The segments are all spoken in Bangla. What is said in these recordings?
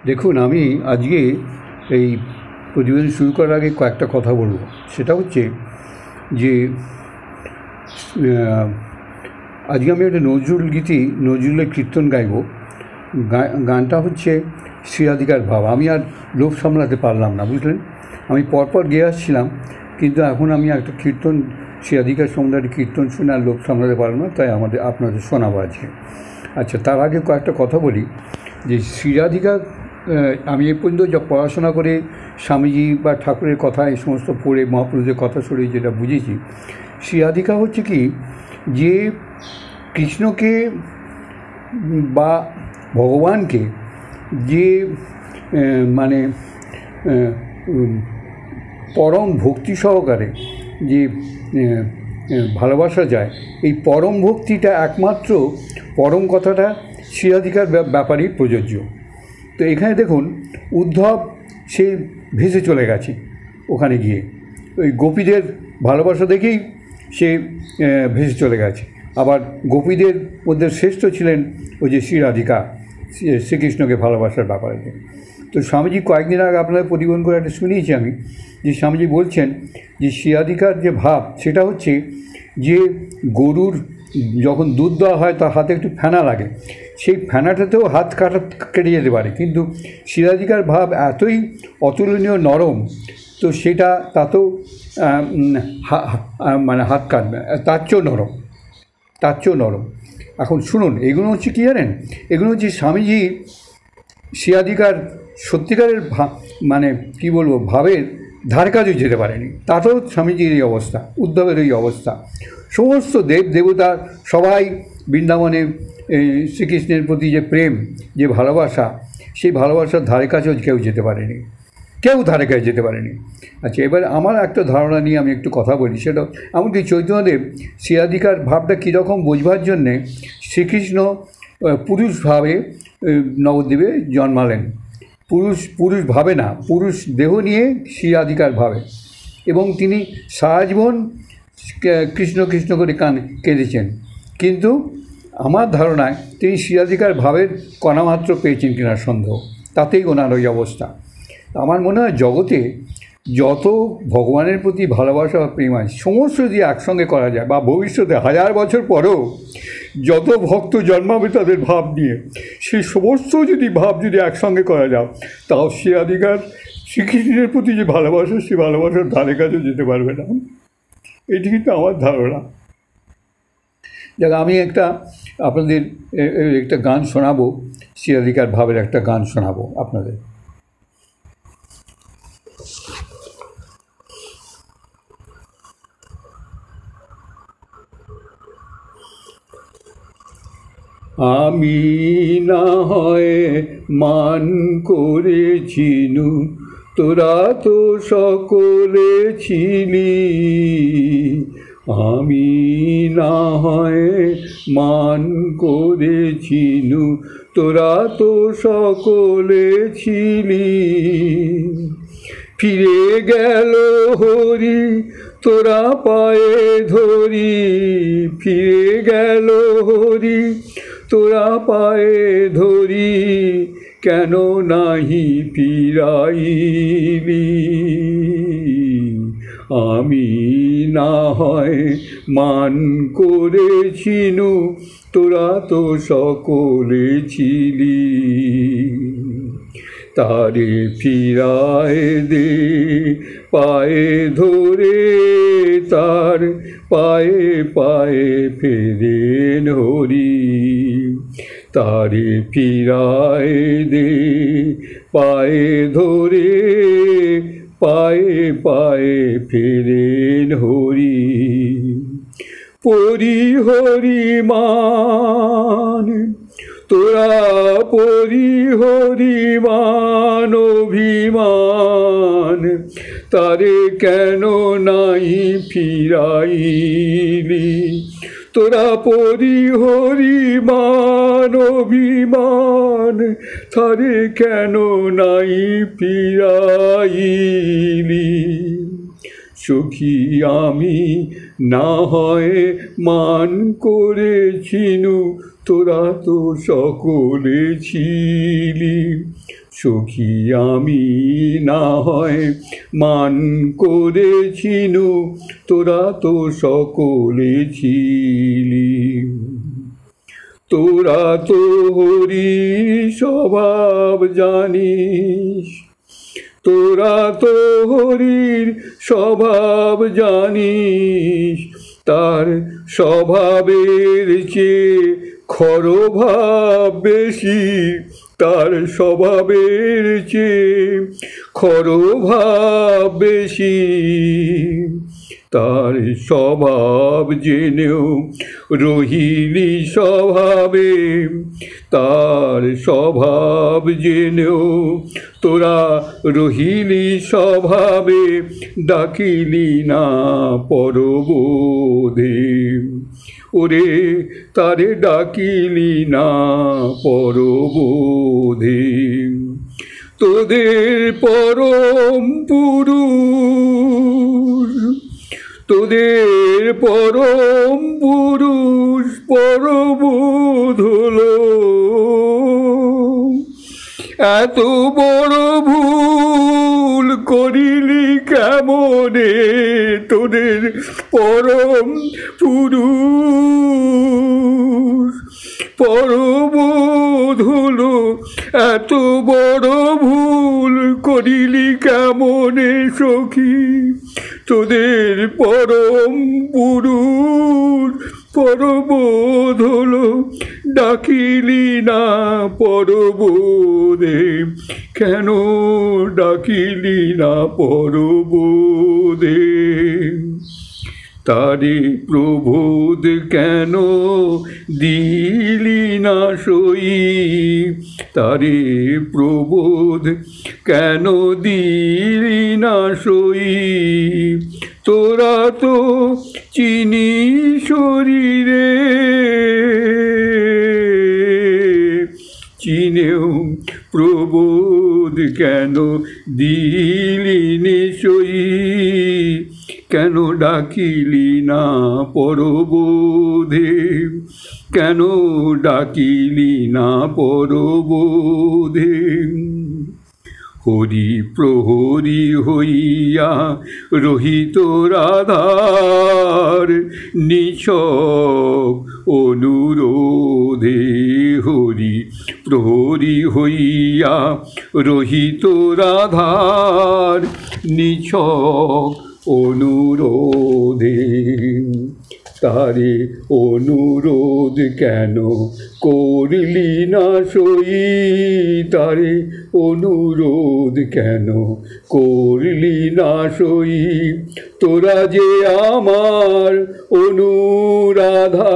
দেখুন, আমি আজকে এই প্রতিবেদন শুরু করার আগে কয়েকটা কথা বলব। সেটা হচ্ছে যে আজকে আমি একটা নজরুলের কীর্তন গাইব। গানটা হচ্ছে শ্রীরাধিকার ভাব। আমি আর লোভ সামলাতে পারলাম না, বুঝলেন। আমি পরপর গেয়ে আসছিলাম, কিন্তু এখন আমি একটা কীর্তন, শ্রীরাধিকার সম্বন্ধে একটা কীর্তন শুনে আর লোভ সামলাতে পারলাম না, তাই আপনাদের শোনাবো আজকে। আচ্ছা, তার আগে কয়েকটা কথা বলি যে শ্রীরাধিকা, আমি এ পর্যন্ত যা পড়াশোনা করে স্বামীজি বা ঠাকুরের কথা এই সমস্ত পড়ে মহাপুরুষদের কথা শুনে যেটা বুঝেছি, শ্রীরাধিকা হচ্ছে কি, যে কৃষ্ণকে বা ভগবানকে যে মানে পরম ভক্তি সহকারে যে ভালোবাসা যায়, এই পরম ভক্তিটা একমাত্র পরম কথাটা শ্রীরাধিকার ব্যাপারেই প্রযোজ্য। তো এখানে দেখুন, উদ্ধব সে ভেসে চলে গেছে ওখানে গিয়ে, ওই গোপীদের ভালোবাসা দেখেই সে ভেসে চলে গেছে। আবার গোপীদের মধ্যে শ্রেষ্ঠ ছিলেন ওই যে শ্রীরাধিকা, শ্রীকৃষ্ণকে ভালোবাসার ব্যাপারে। তো স্বামীজি কয়েকদিন আগে আপনাদের প্রতিবেদন করে একটা শুনিয়েছি আমি, যে স্বামীজি বলছেন যে শ্রীরাধিকার যে ভাব, সেটা হচ্ছে যে গরুর যখন দুধ দেওয়া হয় তার হাতে একটু ফেনা লাগে, সেই ফেনাটাতেও হাত কেটে যেতে পারে, কিন্তু শ্রীরাধিকার ভাব এতই অতুলনীয় নরম, তো সেটা তাতেও মানে হাত কাটবে, তার চেয়েও নরম। এখন শুনুন, এগুলো হচ্ছে কী জানেন, এগুলো হচ্ছে স্বামীজি শ্রীরাধিকার সত্যিকারের মানে কী বলবো, ভাবের ধারে কাজও যেতে পারেনি, তাতেও স্বামীজির এই অবস্থা, উদ্ধবের এই অবস্থা। সমস্ত দেবতা সবাই বৃন্দাবনে শ্রীকৃষ্ণের প্রতি যে প্রেম, যে ভালোবাসা, সেই ভালোবাসার ধারে কাছেও কেউ যেতে পারেনি, যেতে পারেনি। আচ্ছা, এবার আমার একটা ধারণা নিয়ে আমি একটু কথা বলি। সেটা এমনকি চৈতন্যদেব শ্রীরাধিকার ভাবটা কীরকম বোঝবার জন্যে শ্রীকৃষ্ণ পুরুষভাবে নবদ্বীপে জন্মালেন। পুরুষ ভাবে না, পুরুষ দেহ নিয়ে শ্রীরাধিকার ভাবে, এবং তিনি সারা জীবন কৃষ্ণ কৃষ্ণ করে কেঁদেছেন, কিন্তু আমার ধারণায় তিনি শ্রীরাধিকার ভাবের কণামাত্র পেয়েছেন কিনা সন্দেহ, তাতেই ওনার ওই অবস্থা। আমার মনে হয় জগতে যত ভগবানের প্রতি ভালোবাসা বা প্রেম আছে, সমস্ত যদি একসঙ্গে করা যায়, বা ভবিষ্যতে 1000 বছর পরেও যত ভক্ত জন্মাবে তাদের ভাব নিয়ে, সেই সমস্ত ভাব যদি একসঙ্গে করা যায়, তাও শ্রীরাধিকার শ্রীকৃষ্ণের প্রতি যে ভালোবাসা, সেই ভালোবাসার ধারে কাছেও যেতে পারবে না। এটি কিন্তু আমার ধারণা। যাক, আমি আপনাদের একটা গান শোনাবো, শ্রীরাধিকার ভাবের একটা গান শোনাবো আপনাদের। আমি না হয় মান করেছিনু, তোরা তো সকলে ছিলি। আমি না হয় মান করেছিনু, তোরা তো সকলে ছিলি। ফিরে গেল হরি তোরা পায়ে ধরি, ফিরে গেল হরি তোরা পায়ে ধরি, কেন নাহি ফিরাইলি। আমি না হয় মান করেছিনু, তোরা তো সকলে ছিলি। তারে ফিরায় দে পায়ে ধরে, তার পায়ে পায়ে ফেরেন হরি। তারে ফিরায় দে পায়ে ধরে, পায়ে পায়ে ফেরেন হরি। পরি হরি মান তোরা, পরি হরি মান অভিমান, তারে কেন নাই ফিরাইলি। তোরা পরি হরি মান অভিমান, তারে কেন নাই ফিরাইলি। সখী আমি না হয় মান করেছিনু, তোরা তো সকলে ছিলি। সখী আমি না হয় মান করেছিনু, তোরা তো সকলে ছিলি। তোরা তো হরি স্বভাব জানিস, তোরা তো হরির স্বভাব জানিস, তার স্বভাবের চেয়ে খরভাব বেশি, তার স্বভাবের চেয়ে খরভাব বেশি। তার স্বভাব জেনেও রহিলি স্বভাবে, তার স্বভাব জেনেও তোরা রহিলি স্বভাবে, ডাকিলি না পরবোধে। ওরে তারে ডাকিলি না পরবোধে। তোদের পরম পুরুষ, তোদের পরম পুরুষ পরবোধ হলো, এত বড় ভুল করিলি কেমনে? তোদের পরম পুরুষ পরবোধ হলো, এত বড় ভুল করিলি কেমনে সখী? তোদের পরম পুরুষ পরবোধ হলো, ডাকিলি না পরবোধে। কেন ডাকিলি না পরবোধে? তারে প্রবোধ কেন দিলি না সই? তারে প্রবোধ কেন দিলি না সই? তোরা তো চিনি শরীরে, চিনেও প্রবোধ কেন দিলি নিশই? কেন ডাকিলি না পরবোধে? কেন ডাকিলি না পরবোধে? হরি প্রহরী হইয়া রহিত রাধার নিছক অনুরোধে। হরি প্রহরী হইয়া রহিত রাধার নিছক অনুরোধে। তারে অনুরোধ কেন করলি না সই? তারে অনুরোধ কেন করলি না সই? তোরা যে আমার অনুরাধা,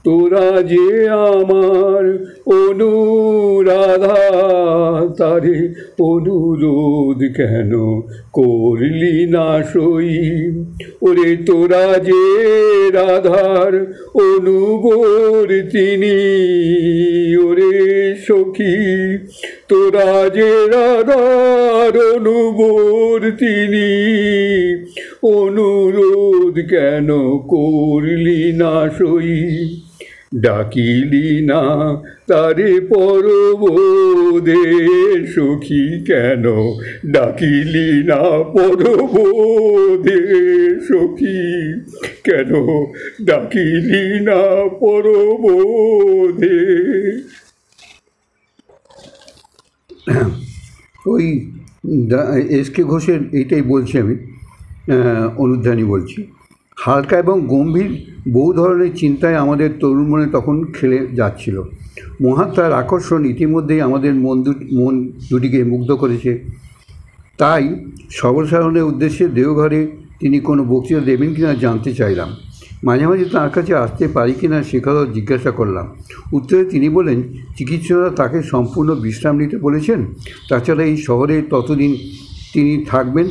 তোরা যে আমার অনুরাধা, তারে অনুরোধ কেন করলি না সই? ওরে তোরা যে রাধার অনুবর্তিনী, ওরে সখী তোরা যে রাধার অনুবর্তিনী, অনুরোধ কেন করলি না সই? ডাকিলি না তারে পরবোধে। সখী কেন ডাকিলি না পরবোধে? সখী কেন ডাকিলি না পরবোধে? ওই এস.কে. ঘোষের এইটাই বলছি আমি, অনুধ্যানী বলছি। হালকা এবং গম্ভীর বহু ধরনের চিন্তায় আমাদের তরুণ মনে তখন খেলে যাচ্ছিল। মহাত্মার আকর্ষণ ইতিমধ্যেই আমাদের মন দুটিকে মুগ্ধ করেছে। তাই সর্বসাধারণের উদ্দেশ্যে দেওঘরে তিনি কোনো বক্তৃতা দেবেন কিনা জানতে চাইলাম। মাঝে মাঝে তার কাছে আসতে পারি কিনা সে কথা জিজ্ঞাসা করলাম। উত্তরে তিনি বলেন, চিকিৎসকরা তাকে সম্পূর্ণ বিশ্রাম নিতে বলেছেন। তাছাড়া এই শহরে কতদিন তিনি থাকবেন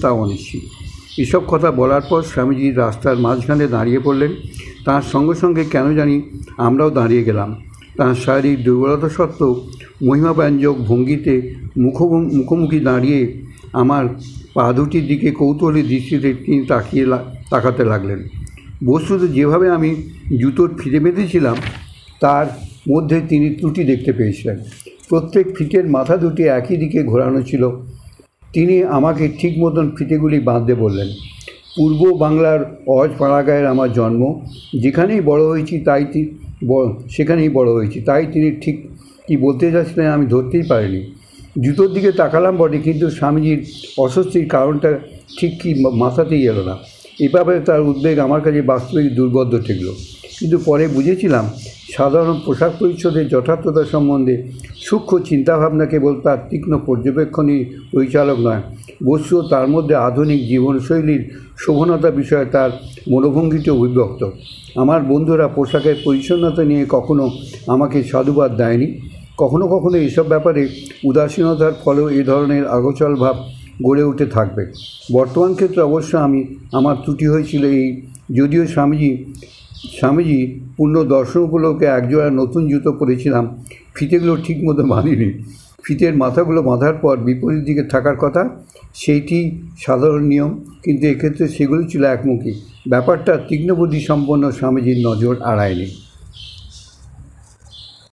তাও অনিশ্চিত। এসব কথা বলার পর স্বামীজি রাস্তার মাঝখানে দাঁড়িয়ে পড়লেন। তার সঙ্গে সঙ্গে কেন জানি আমরাও দাঁড়িয়ে গেলাম। তাঁর শারীরিক দুর্বলতা সত্ত্বেও মহিমাব্যঞ্জক ভঙ্গিতে মুখোমুখি দাঁড়িয়ে আমার পা দুটির দিকে কৌতূহলী দৃষ্টিতে তিনি তাকাতে লাগলেন। বস্তুত যেভাবে আমি জুতোর ফিতে বেঁধেছিলাম তার মধ্যে তিনি ত্রুটি দেখতে পেয়েছিলেন। প্রত্যেক ফিতের মাথা দুটি একই দিকে ঘোরানো ছিল। তিনি আমাকে ঠিক মতন ফিতেগুলি বাঁধতে বললেন। পূর্ব বাংলার পাড়াগাঁয়ের আমার জন্ম, যেখানেই বড় হয়েছি সেখানেই বড় হয়েছি, তাই তিনি ঠিক কী বলতে চাচ্ছিলেন আমি ধরতেই পারিনি। জুতোর দিকে তাকালাম বটে, কিন্তু স্বামীজির অস্বস্তির কারণটা ঠিক কি মাথাতেই এলো না। এ ব্যাপারে তার উদ্বেগ আমার কাছে বাস্তবিক দুর্বোধ্য ঠেকল। কিন্তু পরে বুঝেছিলাম সাধারণ পোশাক পরিচ্ছদের যথার্থতা সম্বন্ধে সূক্ষ্ম চিন্তাভাবনা কেবল তার তীক্ষ্ণ পর্যবেক্ষণই পরিচালক নয়, বস্তুও তার মধ্যে আধুনিক জীবনশৈলীর শোভনতা বিষয়ে তার মনোভঙ্গিটি অভিব্যক্ত। আমার বন্ধুরা পোশাকের পরিচ্ছন্নতা নিয়ে কখনো আমাকে সাধুবাদ দেয়নি। কখনো কখনো এসব ব্যাপারে উদাসীনতার ফলেও এ ধরনের আগোচল ভাব গড়ে উঠে থাকবে। বর্তমান ক্ষেত্রে অবশ্য আমার ত্রুটি হয়েছিল এই, যদিও স্বামীজি পূর্ণ দর্শন উপলক্ষে একজোড়া নতুন জুতো পরেছিলাম, ফিতেগুলো ঠিক মতো বাঁধিনি। ফিতের মাথাগুলো বাঁধার পর বিপরীত দিকে থাকার কথা, সেইটি সাধারণ নিয়ম, কিন্তু এক্ষেত্রে সেগুলো ছিল একমুখী। ব্যাপারটা তীক্ষ্ণবুদ্ধি সম্পন্ন স্বামীজির নজর এড়ায়নি।